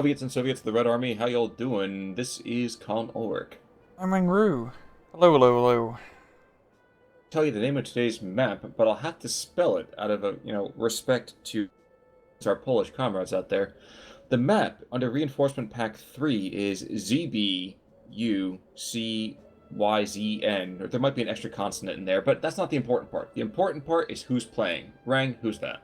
Soviets and Soviets of the Red Army, how y'all doing? This is Colin Ulrich. I'm Ru. Hello, hello, hello. Tell you the name of today's map, but I'll have to spell it out of respect to our Polish comrades out there. The map under Reinforcement Pack 3 is ZBUCYZN. Or there might be an extra consonant in there, but that's not the important part. The important part is who's playing. Rang, who's that?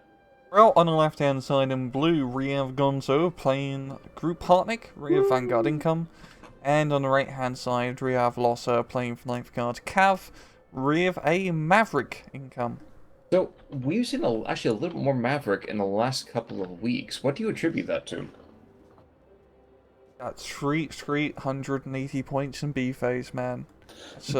Well, on the left-hand side in blue, we have Gonzo playing Group Hartnick, we have Vanguard Income. And on the right-hand side, we have Lossa playing for Ninth Guard Cav, we have a Maverick Income. So, we've seen actually a little bit more Maverick in the last couple of weeks. What do you attribute that to? That's 380 points in B phase, man. That's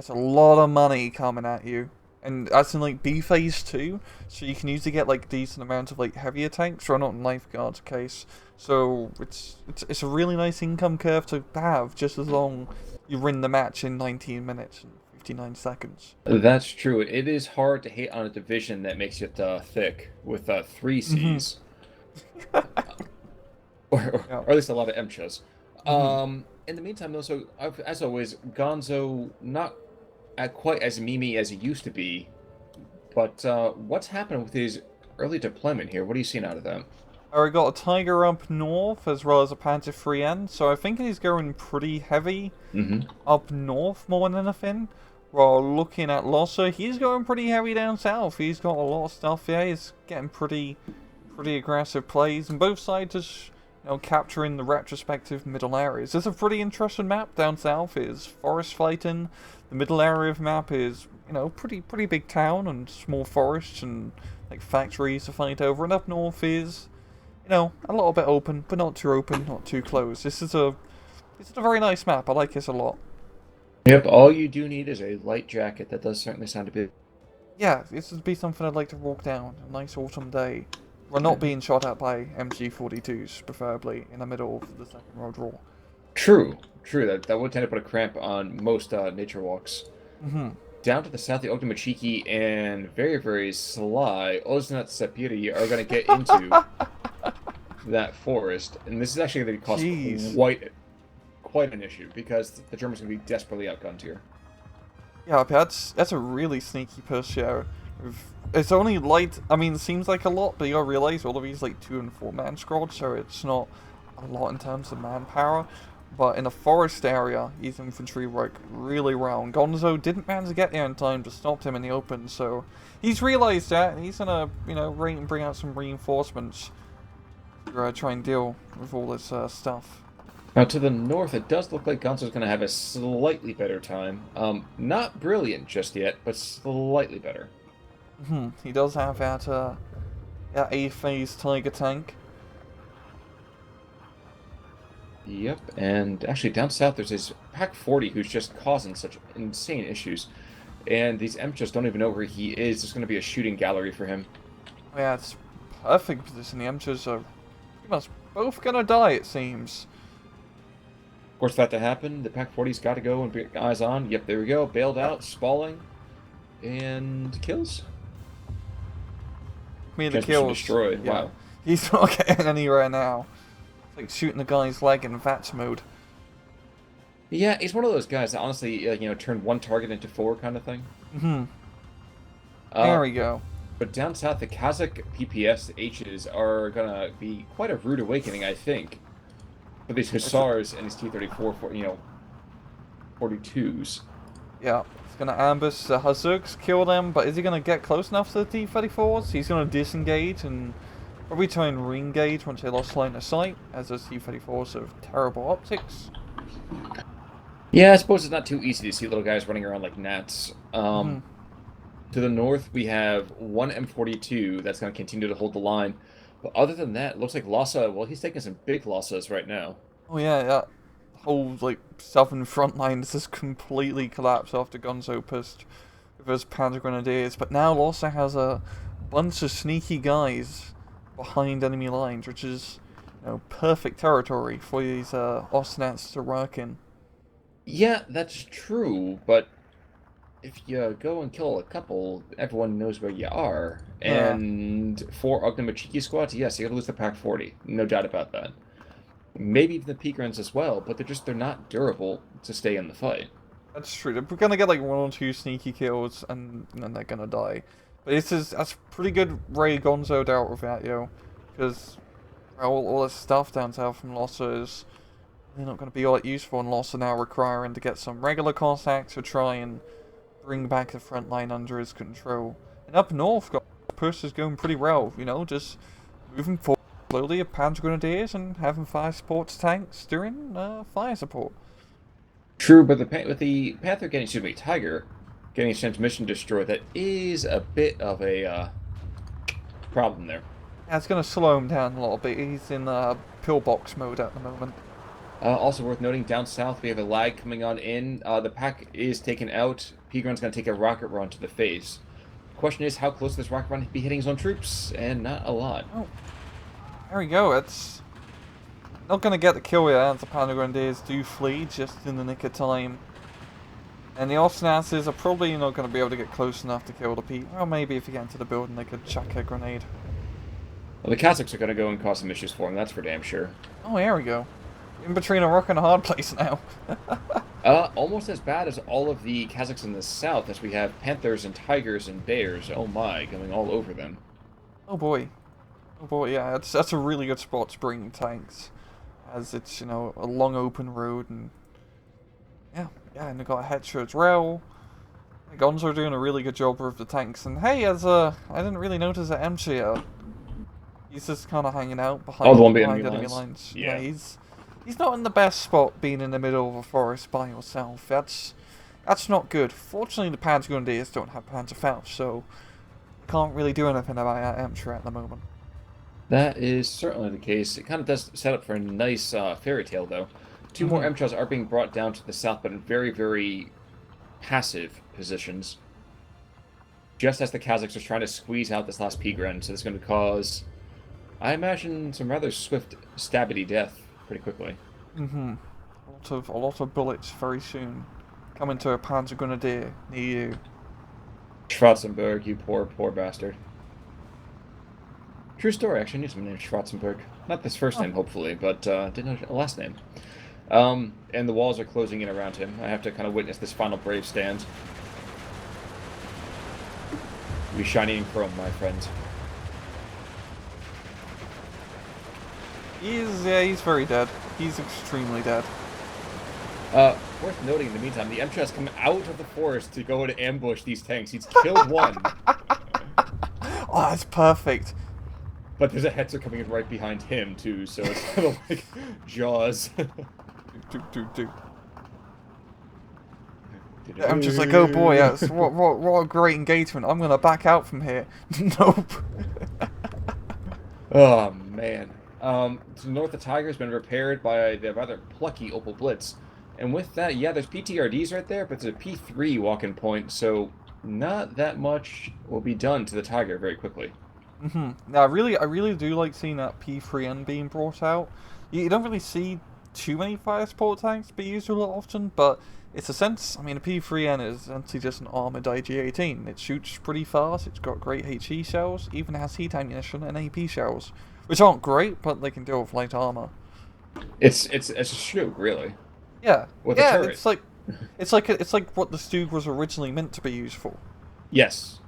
a lot of money coming at you. And that's in like B phase 2, so you can usually get like decent amount of like heavier tanks, or not in Lifeguard's case. So it's a really nice income curve to have, just as long you win the match in 19 minutes and 59 seconds. That's true. It is hard to hate on a division that makes it thick with three Mhm. C's, or, Yeah. or at least a lot of MCHAs. Mhm. In the meantime, though, as always, Gonzo not quite as memey as he used to be, but what's happened with his early deployment here? What are you seeing out of that? We got a Tiger up north as well as a Panther 3N, so I think he's going pretty heavy Mm-hmm. up north more than anything. While looking at Lossa, he's going pretty heavy down south. He's got a lot of stuff here. He's getting pretty aggressive plays, and both sides just capturing the retrospective middle areas. It's a pretty interesting map. Down south is forest fighting. The middle area of the map is pretty big town and small forests and like factories to fight over. And up north is a little bit open, but not too open, not too closed. This is a very nice map. I like this a lot. Yep, all you do need is a light jacket. That does certainly sound a bit. Yeah, this would be something I'd like to walk down. A nice autumn day. We're not being shot at by MG42s, preferably, in the middle of the second road draw. True, true. That would tend to put a cramp on most nature walks. Mm-hmm. Down to the south, the Ogdemachiki and very, very sly Oznat Sapiri are going to get into that forest, and this is actually going to cause Jeez. quite an issue because the Germans are going to be desperately outgunned here. Yeah, that's a really sneaky push here. It's only light. I mean, it seems like a lot, but you gotta realize all of these like 2 and 4 man squads, so it's not a lot in terms of manpower. But in a forest area, these infantry work really well. And Gonzo didn't manage to get there in time to stop him in the open, so he's realized that, and he's gonna, bring out some reinforcements to try and deal with all this stuff. Now, to the north, it does look like Gonzo's going to have a slightly better time. Not brilliant just yet, but slightly better. He does have that A-phase Tiger tank. Yep, and actually down south there's this Pack 40 who's just causing such insane issues. And these MCHs don't even know where he is. There's going to be a shooting gallery for him. Yeah, it's perfect position. The Emchas are pretty much both gonna die, it seems. Of course, for that to happen, the Pack 40's got to go and be eyes on. Yep, there we go. Bailed out, spalling, and kills. Me the Transmission kills. destroyed. Yeah. Wow. He's not getting anywhere now. It's like shooting the guy's leg in VATS mode. Yeah, he's one of those guys that honestly, turn one target into four kind of thing. There Uh, we go. but down south, the Kazakh PPS H's are gonna be quite a rude awakening, I think, for these Hussars and these T-34, 42s. Yeah. He's gonna ambush the Hazuks, kill them, but is he gonna get close enough to the T-34s? He's gonna disengage and probably try and re-engage once they lost line of sight, as those T-34s have terrible optics. Yeah, I suppose it's not too easy to see little guys running around like gnats. To the north, we have one M42 that's going to continue to hold the line. But other than that, it looks like Lossa, well, he's taking some big losses right now. Oh yeah, that whole like southern front line has just completely collapsed after Gonzo pushed with his Panzer Grenadiers. But now Lossa has a bunch of sneaky guys behind enemy lines, which is perfect territory for these Osnats to work in. Yeah, that's true, but if you go and kill a couple, everyone knows where you are. Yeah. And for Ogden Machiki squads, yes, you gotta lose the Pack 40. No doubt about that. maybe even the peak runs as well, but they're not durable to stay in the fight. That's true. They're gonna get like one or two sneaky kills, and then they're gonna die. But that's pretty good Ray Gonzo out with that, yo. Because all this stuff down south from Lossa is really not going to be all that useful, and Lossa now requiring to get some regular Cossacks to try and bring back the front line under his control. And up north, push is going pretty well, you know, just moving forward slowly at Panzer Grenadiers and having fire support tanks during fire support. True, but with the Panther getting, excuse me, Tiger getting his transmission destroyed, that is a bit of a problem there. Yeah, it's going to slow him down a little bit. He's in pillbox mode at the moment. Also worth noting, down south we have a lag coming on in. The pack is taken out. Pigron's going to take a rocket run to the face. The question is, how close this rocket run be hitting his own troops? And not a lot. Oh, there we go. It's not going to get the kill yet, as the Panzer Grenadiers do flee just in the nick of time. And the Ostnasses are probably not going to be able to get close enough to kill the Pete. Well, maybe if you get into the building, they could chuck a grenade. Well, the Kazakhs are going to go and cause some issues for him, that's for damn sure. Oh, there we go. In between a rock and a hard place now. Almost as bad as all of the Kazakhs in the south, as we have Panthers and Tigers and Bears, oh my, going all over them. Oh boy. Oh boy, yeah, that's a really good spot to bring tanks. As it's, you know, a long open road and... Yeah, and they've got a Hetcher as well. The Gonzo are doing a really good job with the tanks. And hey, I didn't really notice that MC yet. He's just kind of hanging out behind, the one behind enemy enemy lines. lines. Yeah. He's not in the best spot being in the middle of a forest by yourself. That's not good. Fortunately, the Panzer Grenadiers don't have Panzerfaust, so can't really do anything about that Emscher at the moment. That is certainly the case. It kind of does set up for a nice fairy tale, though. Two more MTRs are being brought down to the south, but in very, very passive positions. Just as the Kazakhs are trying to squeeze out this last Pigren, so it's going to cause, I imagine, some rather swift stabbity death pretty quickly. A lot of bullets very soon. Coming to a Panzer Grenadier near you. Schwarzenberg, you poor, poor bastard. True story, actually, I knew someone named Schwarzenberg. Not this first name, hopefully, but didn't know the last name. And the walls are closing in around him. I have to kind of witness this final brave stand. You shiny and chrome, my friend. He's very dead. He's extremely dead. Worth noting in the meantime, the MTR has come out of the forest to go and ambush these tanks. He's killed one. Oh, that's perfect. But there's a Hetzer coming in right behind him, too, so it's kind of like Jaws. I'm just like, oh boy, yes, what a great engagement. I'm going to back out from here. Nope. Oh, man. To the north, the Tiger's been repaired by the rather plucky Opel Blitz. And with that, yeah, there's PTRDs right there, but there's a P3 walk-in point, so not that much will be done to the Tiger very quickly. Now, I really do like seeing that P3N being brought out. You don't really see too many fire support tanks be used a lot often, but it's a sense. I mean, a P3N is essentially just an armored IG-18. It shoots pretty fast. It's got great HE shells, even has heat ammunition and AP shells, which aren't great, but they can deal with light armor. It's a Stug, really. Yeah, with a turret. it's like what the Stug was originally meant to be used for. Yes.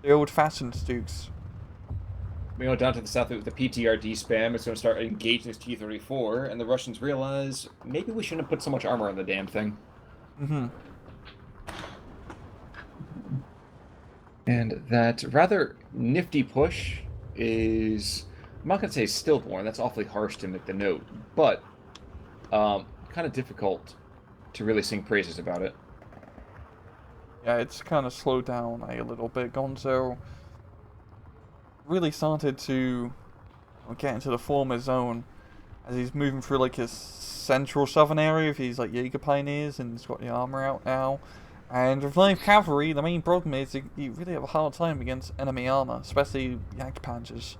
The old-fashioned Stugs. We go down to the south with the PTRD spam. It's going to start engaging this T-34, and the Russians realize maybe we shouldn't have put so much armor on the damn thing. And that rather nifty push is, I'm not going to say stillborn, that's awfully harsh to make the note, but kind of difficult to really sing praises about it. Yeah, it's kind of slowed down a little bit. Gonzo really started to get into the former zone as he's moving through like his central southern area of his like Jaeger pioneers, and he's got the armor out now. And with light cavalry, the main problem is you really have a hard time against enemy armor, especially Jagdpanzers.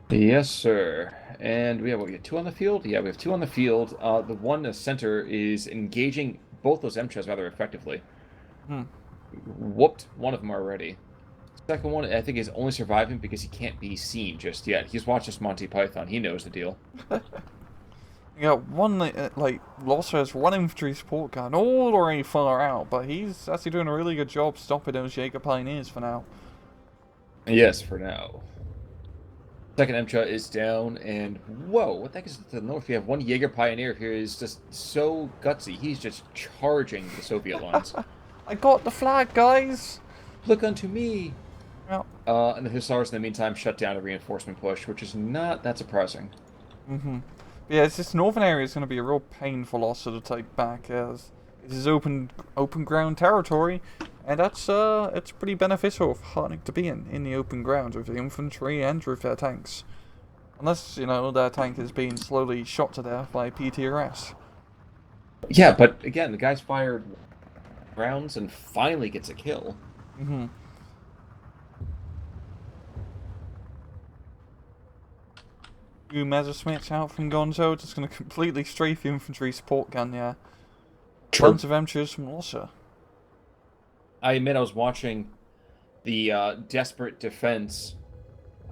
Yes, sir. And we have two on the field? Yeah, we have two on the field. The one in the center is engaging both those MTRs rather effectively. Whooped one of them already. Second one, I think, is only surviving because he can't be seen just yet. He's watched this Monty Python. He knows the deal. You got one, like, Lossa has one infantry support gun all the way far out, but he's actually doing a really good job stopping those Jaeger Pioneers for now. Yes, for now. Second MTRA is down, and whoa, what the heck is to the north? We have one Jaeger Pioneer here who's just so gutsy. He's just charging the Soviet lines. I got the flag, guys! Look unto me! Yep. And the Hussars, in the meantime, shut down a reinforcement push, which is not that surprising. Yeah, it's this northern area is going to be a real pain for Lossa to take back, as it is open ground territory, and that's it's pretty beneficial for Harnik to be in the open ground with the infantry and with their tanks. Unless, you know, their tank is being slowly shot to death by PTRS. Yeah, but again, the guy's fired rounds and finally gets a kill. Two Messerschmitts out from Gonzo, just going to completely strafe the infantry support gun, yeah. Tons of MTRs from Lossa. I admit I was watching the desperate defense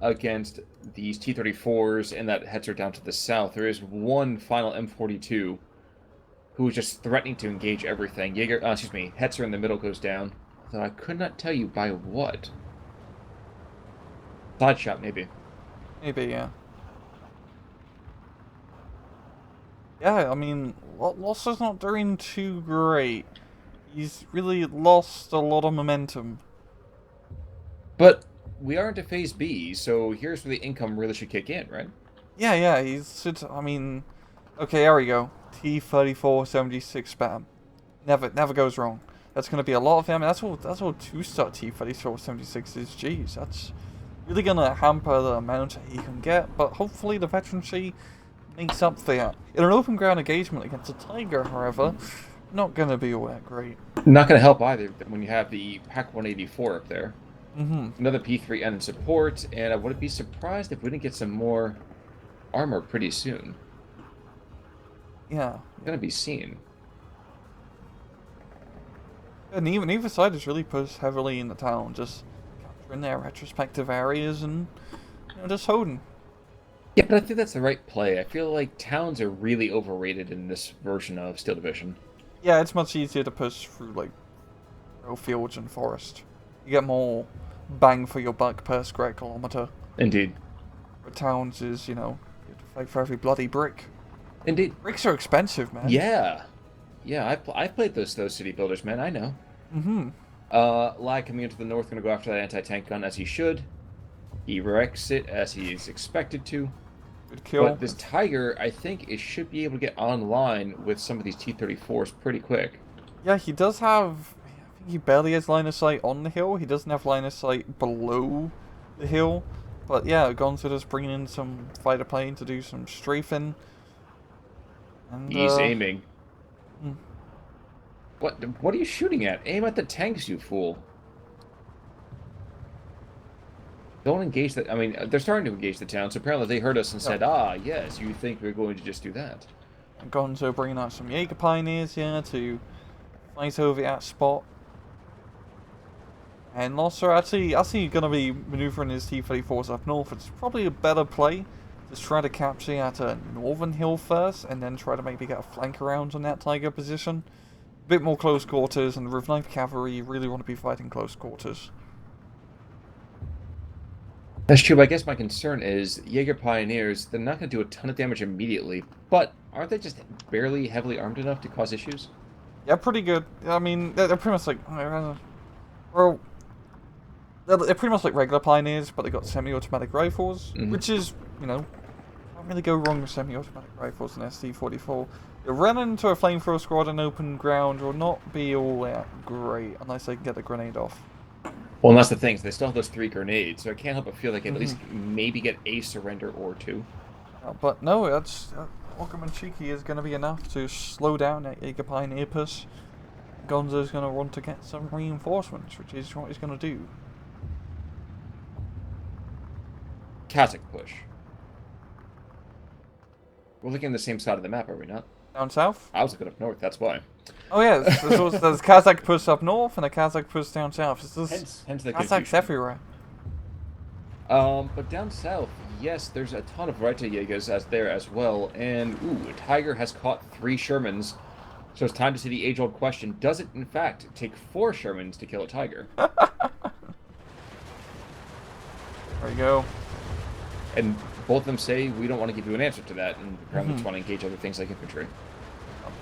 against these T-34s and that Hetzer down to the south. There is one final M42 who is just threatening to engage everything. Hetzer in the middle goes down, though I could not tell you by what. Side shot, maybe. Maybe, yeah. Yeah, I mean, Lossa's not doing too great. He's really lost a lot of momentum. But we are into Phase B, so here's where the income really should kick in, right? Yeah, I mean... Okay, there we go. T-34-76 spam. Never goes wrong. That's going to be a lot of them. That's all two-star T-34-76 is. Jeez, that's really going to hamper the amount that he can get. But hopefully the veterancy makes up for that. In an open ground engagement against a Tiger, however, not going to be all that great. Not going to help either when you have the PAC 184 up there. Another P3N in support, and I wouldn't be surprised if we didn't get some more armor pretty soon. Yeah. Gonna be seen. And either side is really pushed heavily in the town, just capturing their retrospective areas and, you know, just holding. Yeah, but I think that's the right play. I feel like towns are really overrated in this version of Steel Division. Yeah, it's much easier to push through, like, fields and forest. You get more bang for your buck per square kilometer. Indeed. But towns is, you know, you have to fight for every bloody brick. Indeed. Bricks are expensive, man. Yeah. Yeah, I've played those city builders, man. I know. Lag coming into the north, going to go after that anti-tank gun as he should. He wrecks it as he is expected to. Good kill. But this Tiger, I think, should be able to get online with some of these T-34s pretty quick. Yeah, he does have... I think he barely has line of sight on the hill. He doesn't have line of sight below the hill. But yeah, Gonzo is bringing in some fighter plane to do some strafing. And, he's aiming. What are you shooting at? Aim at the tanks, you fool. Don't engage the... I mean, they're starting to engage the town, so apparently they heard us and said, ah, yes, you think we're going to just do that. And Gonzo bringing out some Jaeger Pioneers here to fight over that spot. And Lossa actually going to be maneuvering his T-34s up north. It's probably a better play to try to capture at a northern hill first, and then try to maybe get a flank around on that Tiger position. A bit more close quarters, and with light cavalry, you really want to be fighting close quarters. That's true, but I guess my concern is Jaeger Pioneers, they're not going to do a ton of damage immediately, but aren't they just barely heavily armed enough to cause issues? Yeah, pretty good. I mean, they're pretty much like... Well, they're pretty much like regular Pioneers, but they got semi-automatic rifles, which is, you know, can't really go wrong with semi-automatic rifles in ST-44. You run into a flamethrower squad in open ground will not be all that great unless they can get the grenade off. Well, and that's the thing. They still have those 3 grenades, so I can't help but feel like at least maybe get a surrender or 2. But no, that's Ockham and Cheeky is going to be enough to slow down that Jaeger Pioneer push. Gonzo's going to want to get some reinforcements, which is what he's going to do. Kazakh push. We're looking at the same side of the map, are we not? Down south? I was looking up north, that's why. Oh yeah, there's Kazakh push up north and a Kazakh push down south. Hence the Kazakhs confusion. everywhere. But down south, yes, there's a ton of Reiter Jaegers as there as well. And, ooh, Tiger has caught 3 Shermans. So it's time to see the age-old question. Does it, in fact, take 4 Shermans to kill a Tiger? There you go. And both of them say, we don't want to give you an answer to that, and apparently just want to engage other things like infantry.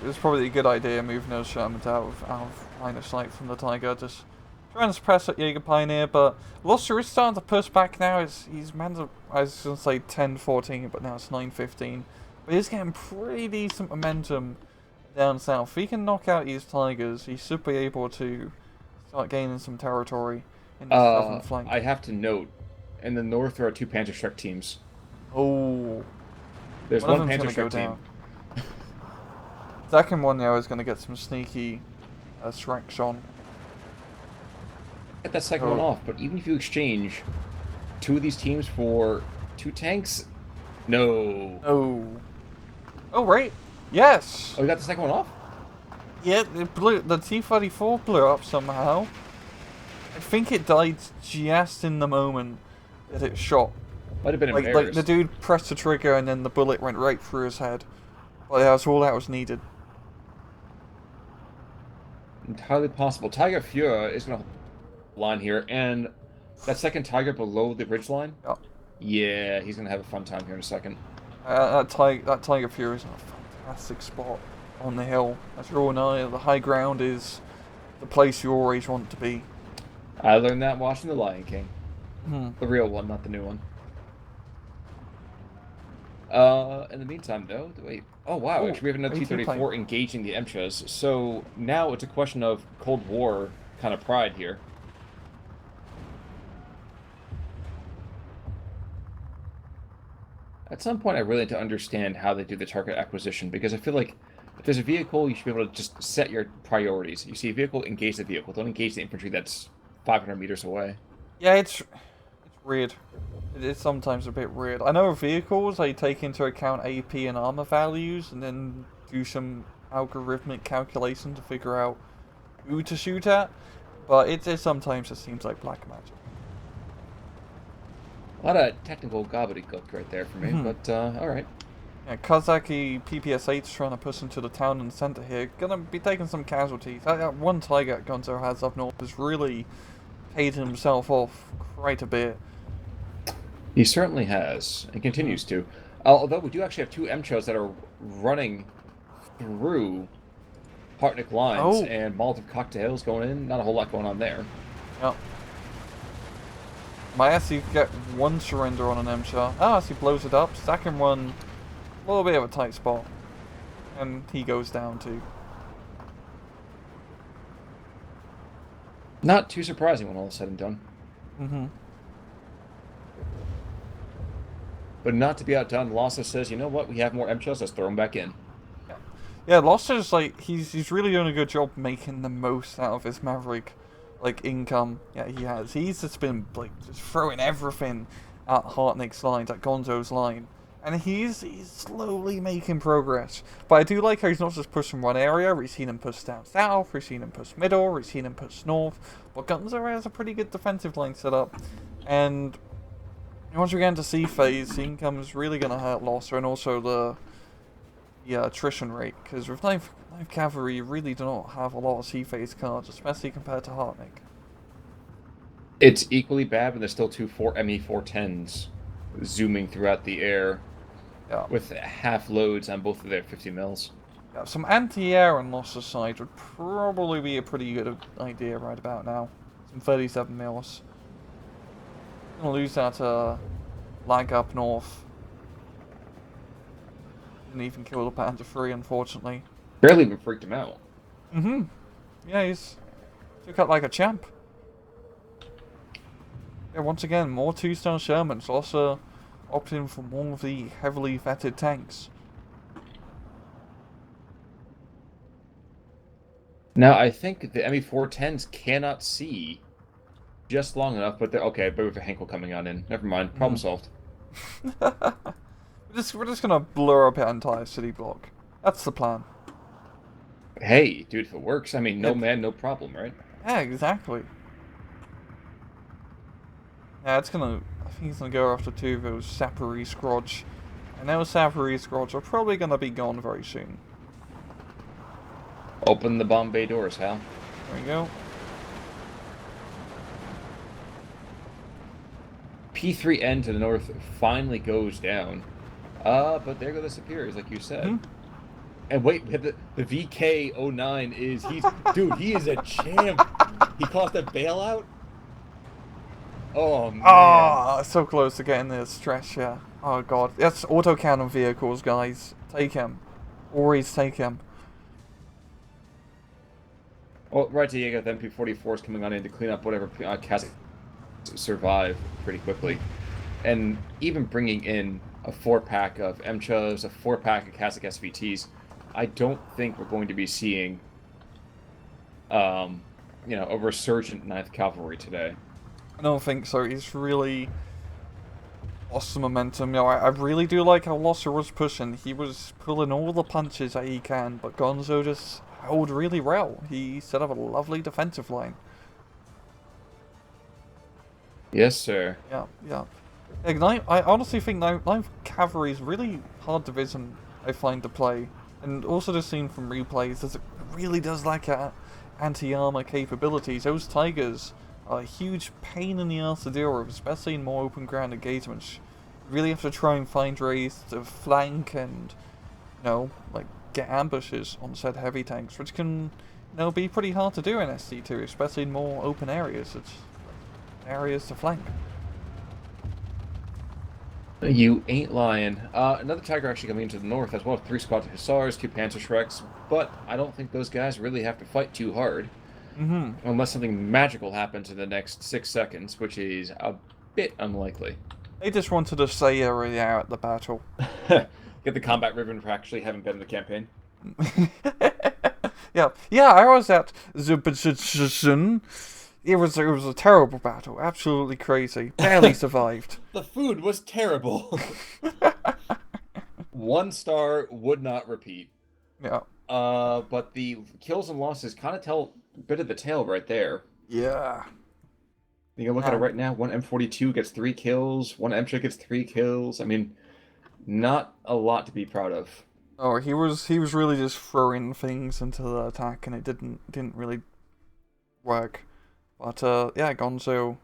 It's probably a good idea moving those Shermans out of line of sight from the Tiger. Just trying to suppress that Jaeger Pioneer, but Lossa is starting to push back now. He's manned up, I was going to say 10-14, but now it's 9-15. But he's getting pretty decent momentum down south. If he can knock out these Tigers, he should be able to start gaining some territory in the southern flank. I have to note, in the north there are 2 Panzerschreck teams. Oh. There's one Panzerschreck team. Second one now is going to get some sneaky Shreks on. Get that second one off, but even if you exchange 2 of these teams for 2 tanks, no. Oh, right. Yes. Oh, you got the second one off? Yeah, it blew. The T-34 blew up somehow. I think it died just in the moment that it shot. Might have been embarrassed. Like the dude pressed the trigger and then the bullet went right through his head. But that was all that was needed. Entirely possible. Tiger Fuhrer is going to line here, and that second Tiger below the ridge line? Yeah. Yeah, he's going to have a fun time here in a second. That Tiger Fuhrer is in a fantastic spot on the hill. As you all know, the high ground is the place you always want to be. I learned that watching The Lion King. The real one, not the new one. In the meantime, though, wait. Oh, wow, actually, we have another T-34 engaging the MCHAs. So now it's a question of Cold War kind of pride here. At some point, I really need to understand how they do the target acquisition, because I feel like if there's a vehicle, you should be able to just set your priorities. You see a vehicle, engage the vehicle. Don't engage the infantry that's 500 meters away. Yeah, it's weird. It is sometimes a bit weird. I know vehicles, they take into account AP and armor values and then do some algorithmic calculation to figure out who to shoot at, but it sometimes just seems like black magic. A lot of technical gobbledygook right there for me, but alright. Yeah, Kazaki PPS-8's trying to push into the town and center here. Gonna be taking some casualties. That one Tiger Gonzo has up north has really paid himself off quite a bit. He certainly has, and continues to. Although we do actually have 2 MCHAs that are running through Hartnick lines, and Molotov cocktails going in. Not a whole lot going on there. Yep. Might actually get 1 surrender on an MCHA. Oh, as he blows it up. Second one, a little bit of a tight spot. And he goes down too. Not too surprising when all is said and done. But not to be outdone, Lossa says, you know what, we have more MCHAs, let's throw them back in. Yeah, Lossa's like, he's really doing a good job making the most out of his Maverick, like, income. Yeah, he has. He's just been, like, just throwing everything at Hartnick's lines, at Gonzo's line. And he's slowly making progress. But I do like how he's not just pushing one area. We've seen him push down south, we've seen him push middle, we've seen him push north. But Gonzo has a pretty good defensive line set up. And once we get into C phase, the income is really going to hurt Lossa, and also the attrition rate. Because with 9th Cavalry, you really do not have a lot of C phase cards, especially compared to Hartnick. It's equally bad when there's still 2 ME410s zooming throughout the air with half loads on both of their 50 mils. Yeah, some anti-air on Lossa's side would probably be a pretty good idea right about now. Some 37 mils. Gonna lose that lag up north. Didn't even kill the Panther 3, unfortunately. Barely even freaked him out. Yeah, he's took out like a champ. Yeah, once again, more 2-star Shermans. Lossa opting for more of the heavily vetted tanks. Now, I think the ME410s cannot see just long enough, but they're okay. But with a Henkel coming on in, never mind. Problem solved. We're just gonna blur up our entire city block. That's the plan. Hey, dude, if it works, I mean, no man, no problem, right? Yeah, exactly. Yeah, it's gonna. I think he's gonna go after two of those Sappery Scrodge. And those Sappery Scrodge are probably gonna be gone very soon. Open the bomb bay doors, Hal. There we go. P3N to the north finally goes down. But there go the Superiors, like you said. Mm-hmm. And wait, the VK09 dude, he is a champ. He caused a bailout? Oh, man. Ah, so close to getting the stretch, yeah. Oh god, that's autocannon vehicles, guys. Take him. Always take him. Well, right, so you got the MP44s coming on in to clean up whatever Kazakh survive pretty quickly. And even bringing in a 4-pack of MCHAs, a 4-pack of Kazakh SVTs, I don't think we're going to be seeing, a resurgent 9th Cavalry today. I don't think so. He's really lost some momentum. I really do like how Lossa was pushing. He was pulling all the punches that he can, but Gonzo just held really well. He set up a lovely defensive line. Yes, sir. Yeah, yeah. I honestly think 9th Cavalry is really hard division, I find, to play. And also just seen from replays, it really does lack anti-armor capabilities. Those Tigers are a huge pain in the ass to deal with, especially in more open ground engagements. You really have to try and find ways to flank and, get ambushes on said heavy tanks, which can, be pretty hard to do in SC2, especially in more open areas. It's areas to flank. You ain't lying. Another Tiger actually coming into the north as well. 3 squads of Hussars, 2 Panzerschrecks, but I don't think those guys really have to fight too hard. Mm-hmm. Unless something magical happens in the next 6 seconds, which is a bit unlikely. They just wanted to say they were out at the battle. Get the combat ribbon for actually having been in the campaign. Yeah, I was at the position. It was a terrible battle, absolutely crazy. Barely survived. The food was terrible. 1 star would not repeat. Yeah. But the kills and losses kind of tell a bit of the tale right there. Yeah. You can look at it right now. 1 M42 gets 3 kills. 1 MCHA gets 3 kills. I mean, not a lot to be proud of. Oh, he was really just throwing things into the attack, and it didn't really work. But yeah, Gonzo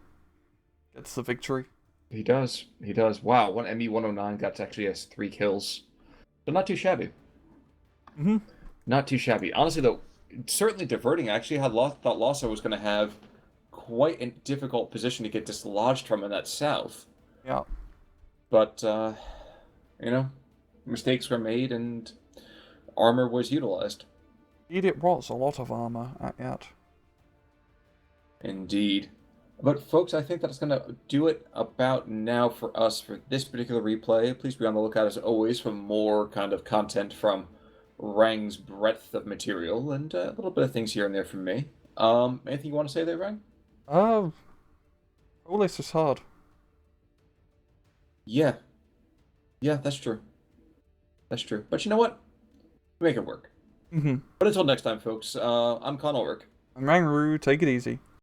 gets the victory. He does. He does. Wow, 1 ME109 got actually has 3 kills. So not too shabby. Mm-hmm. Not too shabby. Honestly, though, certainly diverting. I actually thought Lossa was going to have quite a difficult position to get dislodged from in that south. Yeah. But, mistakes were made and armor was utilized. Indeed, it was a lot of armor at yet. Indeed. But, folks, I think that's going to do it about now for us for this particular replay. Please be on the lookout, as always, for more kind of content from Rang's breadth of material and a little bit of things here and there from me. Anything you want to say there, Rang? All this is hard. Yeah. Yeah, that's true. That's true. But you know what? We make it work. Mm-hmm. But until next time, folks, I'm Con Ulrich. I'm Rangru, take it easy.